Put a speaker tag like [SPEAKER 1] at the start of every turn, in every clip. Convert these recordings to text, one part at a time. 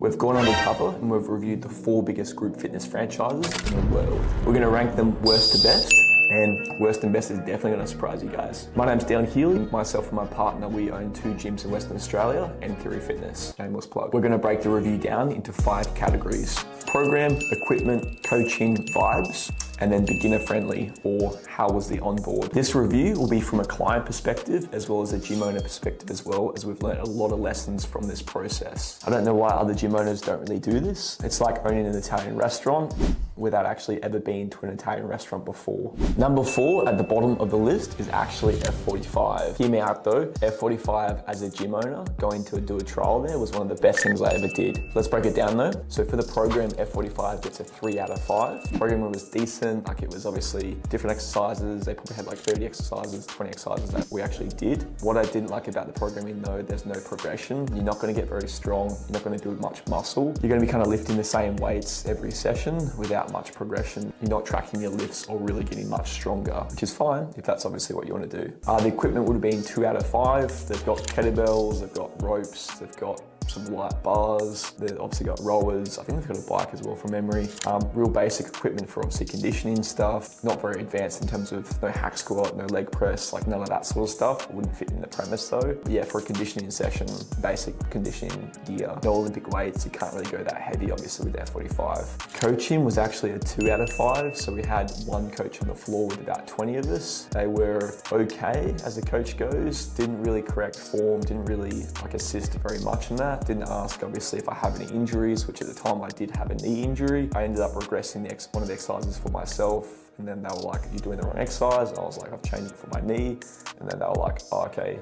[SPEAKER 1] We've gone undercover and we've reviewed the 4 biggest group fitness franchises in the world. We're going to rank them worst to best, and worst and best is definitely going to surprise you guys. My name's Dale Healy. Myself and my partner, we own 2 gyms in Western Australia and Theory Fitness, shameless plug. We're going to break the review down into 5 categories: program, equipment, coaching, vibes, and then beginner friendly, or how was the onboard. This review will be from a client perspective as well as a gym owner perspective as well, as we've learned a lot of lessons from this process. I don't know why other gym owners don't really do this. It's like owning an Italian restaurant without actually ever been to an Italian restaurant before. Number 4 at the bottom of the list is actually F45. Hear me out though, F45 as a gym owner, going to do a trial there was one of the best things I ever did. Let's break it down though. So for the program, F45 gets a 3 out of 5. The program was decent, like it was obviously different exercises. They probably had like 30 exercises, 20 exercises that we actually did. What I didn't like about the programming though, there's no progression. You're not gonna get very strong. You're not gonna do much muscle. You're gonna be kind of lifting the same weights every session without much progression. You're not tracking your lifts or really getting much stronger, which is fine if that's obviously what you want to do. The equipment would have been 2 out of 5. They've got kettlebells, they've got ropes, they've got some light bars, they've obviously got rollers, I think they've got a bike as well from memory. Real basic equipment for obviously conditioning stuff, not very advanced in terms of no hack squat, no leg press, like none of that sort of stuff. Wouldn't fit in the premise though. But yeah, for a conditioning session, basic conditioning gear, no Olympic weights, you can't really go that heavy obviously with F45. Coaching was actually a 2 out of 5, so we had one coach on the floor with about 20 of us. They were okay as a coach goes, didn't really correct form, didn't really like assist very much in that. Didn't ask obviously if I have any injuries, which at the time I did have a knee injury. I ended up regressing one of the exercises for myself, and then they were like, you're doing the wrong exercise. And I was like, I've changed it for my knee. And then they were like, oh, okay,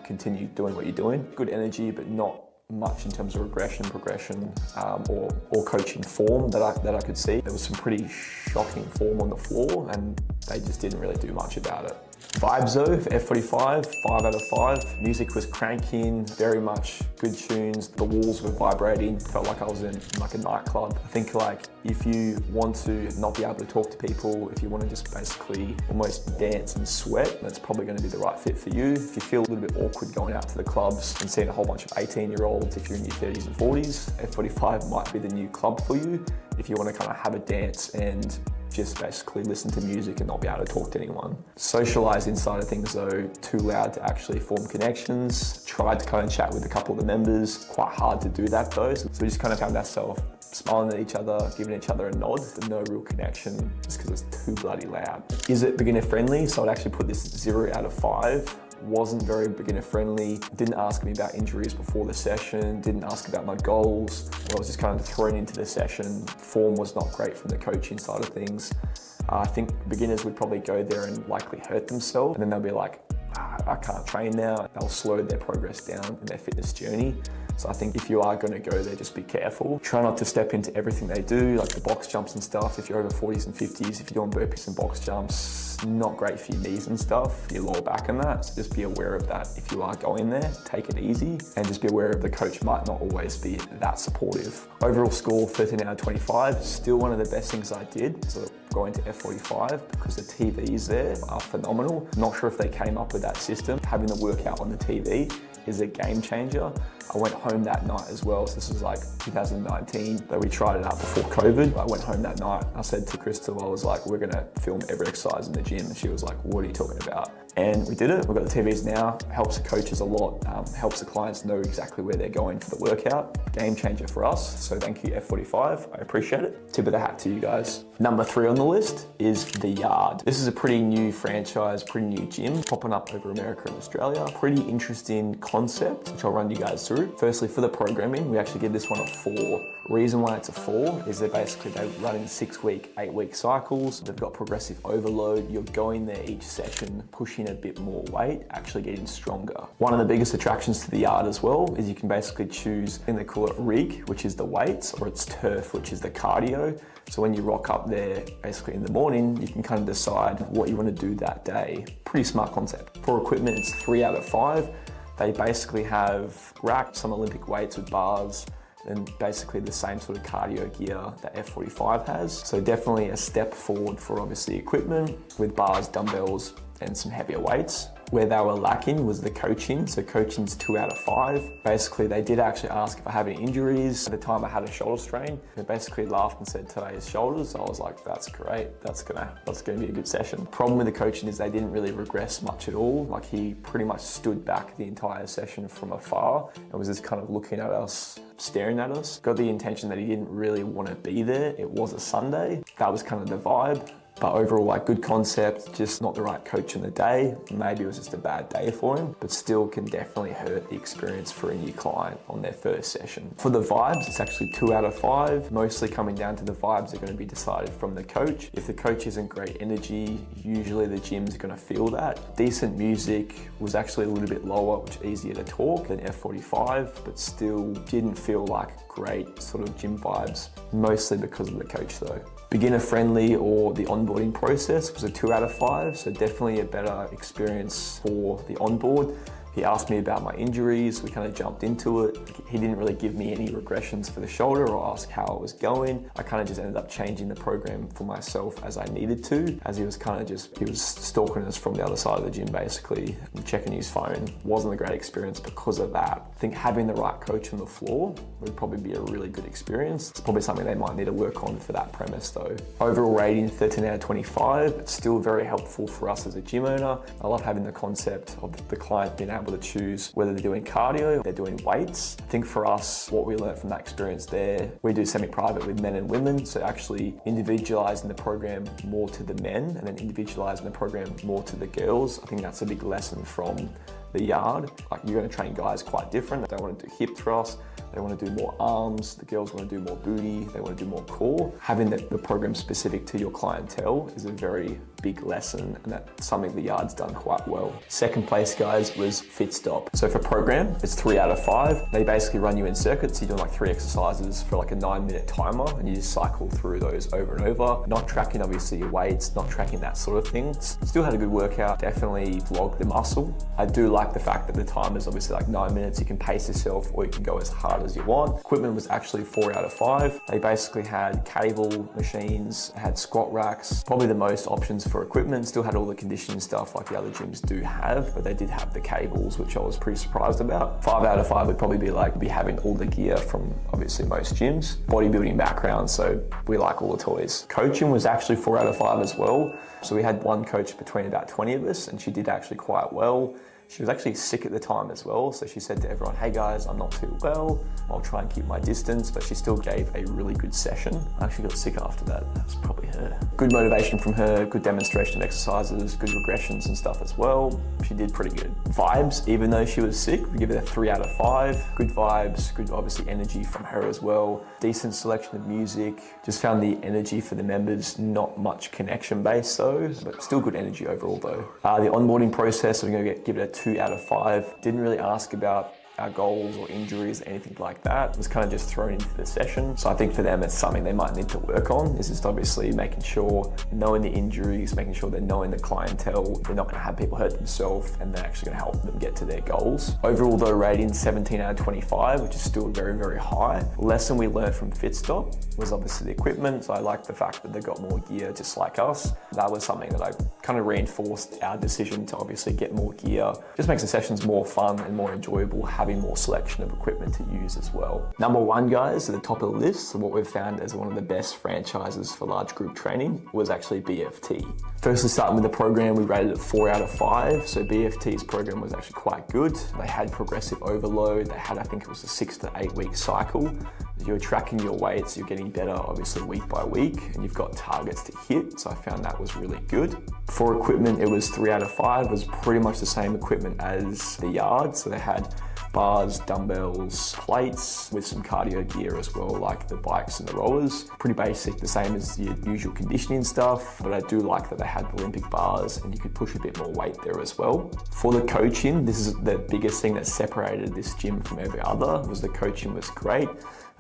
[SPEAKER 1] continue doing what you're doing. Good energy, but not much in terms of regression, progression, or coaching form that I could see. There was some pretty shocking form on the floor, and they just didn't really do much about it. Vibes though, for F45, 5 out of 5. Music was cranking, very much good tunes. The walls were vibrating. Felt like I was in like a nightclub. I think like if you want to not be able to talk to people, if you want to just basically almost dance and sweat, that's probably going to be the right fit for you. If you feel a little bit awkward going out to the clubs and seeing a whole bunch of 18-year-olds, if you're in your 30s and 40s, F45 might be the new club for you. If you want to kind of have a dance and just basically listen to music and not be able to talk to anyone. Socialize inside of things though, too loud to actually form connections. Tried to kind of chat with a couple of the members, quite hard to do that though. So we just kind of found ourselves smiling at each other, giving each other a nod, but no real connection just because it's too bloody loud. Is it beginner friendly? So I'd actually put this 0 out of 5. Wasn't very beginner friendly, didn't ask me about injuries before the session, didn't ask about my goals. I was just kind of thrown into the session. Form was not great from the coaching side of things. I think beginners would probably go there and likely hurt themselves, and then they'll be like, I can't train now. They'll slow their progress down in their fitness journey. So I think if you are going to go there, just be careful. Try not to step into everything they do, like the box jumps and stuff. If you're over 40s and 50s, if you're doing burpees and box jumps, not great for your knees and stuff, your lower back and that. So just be aware of that. If you are going there, take it easy, and just be aware of the coach might not always be that supportive. Overall score, 13 out of 25. Still one of the best things I did. So going to F45 because the TVs there are phenomenal. Not sure if they came up with that system. Having the workout on the TV is a game changer. I went home that night as well. So this was like 2019, but we tried it out before COVID. I went home that night. I said to Crystal, I was like, we're gonna film every exercise in the gym. And she was like, what are you talking about? And we did it. We've got the TVs now. Helps the coaches a lot. Helps the clients know exactly where they're going for the workout. Game changer for us. So thank you F45. I appreciate it. Tip of the hat to you guys. Number 3 on the list is The Yard. This is a pretty new franchise, pretty new gym popping up over America and Australia. Pretty interesting concept, which I'll run you guys through. Firstly, for the programming, we actually give this one a 4. Reason why it's a 4 is that basically they run in 6-week, 8-week cycles. They've got progressive overload. You're going there each session, pushing a bit more weight, actually getting stronger. One of the biggest attractions to The Yard as well is you can basically choose, and they call it rig, which is the weights, or it's turf, which is the cardio. So when you rock up there, basically in the morning, you can kind of decide what you want to do that day. Pretty smart concept. For equipment, it's 3 out of 5. They basically have racked some Olympic weights with bars, and basically the same sort of cardio gear that F45 has. So definitely a step forward for obviously equipment with bars, dumbbells, and some heavier weights. Where they were lacking was the coaching. So coaching's 2 out of 5. Basically, they did actually ask if I have any injuries. At the time I had a shoulder strain. They basically laughed and said, today is shoulders. So I was like, that's great. That's gonna be a good session. Problem with the coaching is they didn't really regress much at all. Like he pretty much stood back the entire session from afar and was just kind of looking at us, staring at us. Got the intention that he didn't really want to be there. It was a Sunday. That was kind of the vibe. But overall, like, good concept, just not the right coach on the day. Maybe it was just a bad day for him, but still can definitely hurt the experience for a new client on their first session. For the vibes, it's actually 2 out of 5, mostly coming down to the vibes are going to be decided from the coach. If the coach isn't great energy, usually the gym's going to feel that. Decent music was actually a little bit lower, which is easier to talk than F45, but still didn't feel like great sort of gym vibes, mostly because of the coach though. Beginner friendly or the onboarding process was a 2 out of 5, so definitely a better experience for the onboard. He asked me about my injuries, we kind of jumped into it. He didn't really give me any regressions for the shoulder or ask how it was going. I kind of just ended up changing the program for myself as I needed to, as he was stalking us from the other side of the gym basically, checking his phone. Wasn't a great experience because of that. I think having the right coach on the floor would probably be a really good experience. It's probably something they might need to work on for that premise though. Overall rating 13 out of 25. It's still very helpful for us as a gym owner. I love having the concept of the client being able to choose whether they're doing cardio or they're doing weights. I think for us, what we learned from that experience there, we do semi-private with men and women, so actually individualizing the program more to the men and then individualizing the program more to the girls. I think that's a big lesson from the yard. Like, you're going to train guys quite different. They want to do hip thrusts, they want to do more arms, the girls want to do more booty, they want to do more core. Having the program specific to your clientele is a very big lesson, and that's something the yard's done quite well. Second place, guys, was FitStop. So for program, it's 3 out of 5. They basically run you in circuits. You're doing like 3 exercises for like a 9-minute timer, and you just cycle through those over and over. Not tracking obviously your weights, not tracking that sort of thing. Still had a good workout, definitely vlogged the muscle. I do like the fact that the time is obviously like 9 minutes. You can pace yourself or you can go as hard as you want. Equipment was actually 4 out of 5. They basically had cable machines, had squat racks, probably the most options for equipment. Still had all the conditioning stuff like the other gyms do have, but they did have the cables, which I was pretty surprised about. 5 out of 5 would probably be having all the gear from obviously most gyms. Bodybuilding background, so we like all the toys. Coaching was actually 4 out of 5 as well. So we had one coach between about 20 of us, and she did actually quite well. She was actually sick at the time as well, so she said to everyone, hey guys, I'm not too well, I'll try and keep my distance, but she still gave a really good session. I actually got sick after that. That was probably her. Good motivation from her, good demonstration of exercises, good regressions and stuff as well. She did pretty good. Vibes, even though she was sick, we give it a 3 out of 5. Good vibes, good obviously energy from her as well. Decent selection of music. Just found the energy for the members not much connection based though, but still good energy overall though. The onboarding process, I'm gonna give it a 2 out of 5. Didn't really ask about our goals or injuries, anything like that. It was kind of just thrown into the session. So I think for them, it's something they might need to work on. Is just obviously making sure, knowing the injuries, making sure they're knowing the clientele, they're not going to have people hurt themselves, and they're actually going to help them get to their goals. Overall though, rating 17 out of 25, which is still very, very high. Lesson we learned from FitStop was obviously the equipment. So I like the fact that they got more gear just like us. That was something that I kind of reinforced our decision to obviously get more gear. Just makes the sessions more fun and more enjoyable, having more selection of equipment to use as well. Number 1, guys, at the top of the list, what we've found as one of the best franchises for large group training was actually BFT. Firstly, starting with the program, we rated it 4 out of 5. So BFT's program was actually quite good. They had progressive overload. They had, I think it was a 6 to 8 week cycle. You're tracking your weights, you're getting better obviously week by week, and you've got targets to hit. So I found that was really good. For equipment, it was 3 out of 5. It was pretty much the same equipment as the yard. So they had bars, dumbbells, plates with some cardio gear as well, like the bikes and the rollers. Pretty basic, the same as the usual conditioning stuff, but I do like that they had Olympic bars and you could push a bit more weight there as well. For the coaching, this is the biggest thing that separated this gym from every other, was the coaching was great.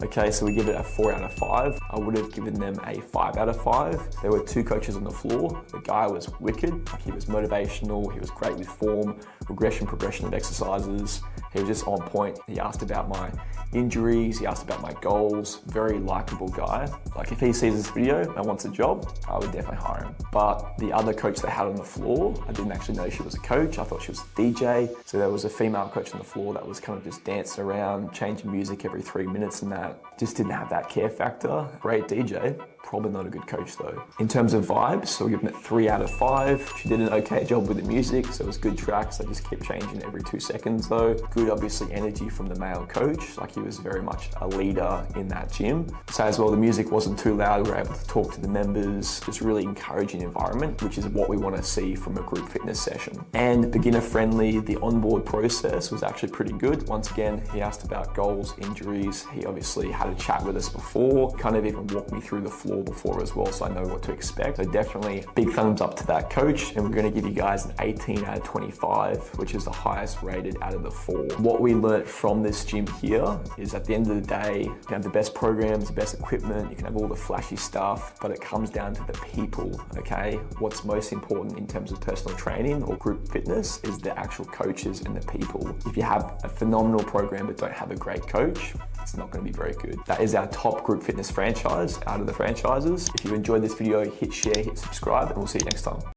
[SPEAKER 1] Okay, so we give it a 4 out of 5. I would have given them a 5 out of 5. There were 2 coaches on the floor. The guy was wicked. He was motivational. He was great with form, regression, progression of exercises. He was just on point. He asked about my injuries. He asked about my goals. Very likable guy. Like if he sees this video and wants a job, I would definitely hire him. But the other coach they had on the floor, I didn't actually know she was a coach. I thought she was a DJ. So there was a female coach on the floor that was kind of just dancing around, changing music every 3 minutes and that. Just didn't have that care factor. Great DJ. Probably not a good coach though. In terms of vibes, so we're giving it 3 out of 5. She did an okay job with the music, so it was good tracks. They just kept changing every 2 seconds though. Good, obviously, energy from the male coach. Like he was very much a leader in that gym. So as well, the music wasn't too loud. We were able to talk to the members. Just really encouraging environment, which is what we want to see from a group fitness session. And beginner friendly, the onboard process was actually pretty good. Once again, he asked about goals, injuries. He obviously had a chat with us before, kind of even walked me through the floor before as well, so I know what to expect. So definitely big thumbs up to that coach, and we're going to give you guys an 18 out of 25, which is the highest rated out of the 4. What we learnt from this gym here is at the end of the day, you can have the best programs, the best equipment, you can have all the flashy stuff, but it comes down to the people, okay? What's most important in terms of personal training or group fitness is the actual coaches and the people. If you have a phenomenal program but don't have a great coach, it's not going to be very good. That is our top group fitness franchise out of the franchises. If you enjoyed this video, hit share, hit subscribe, and we'll see you next time.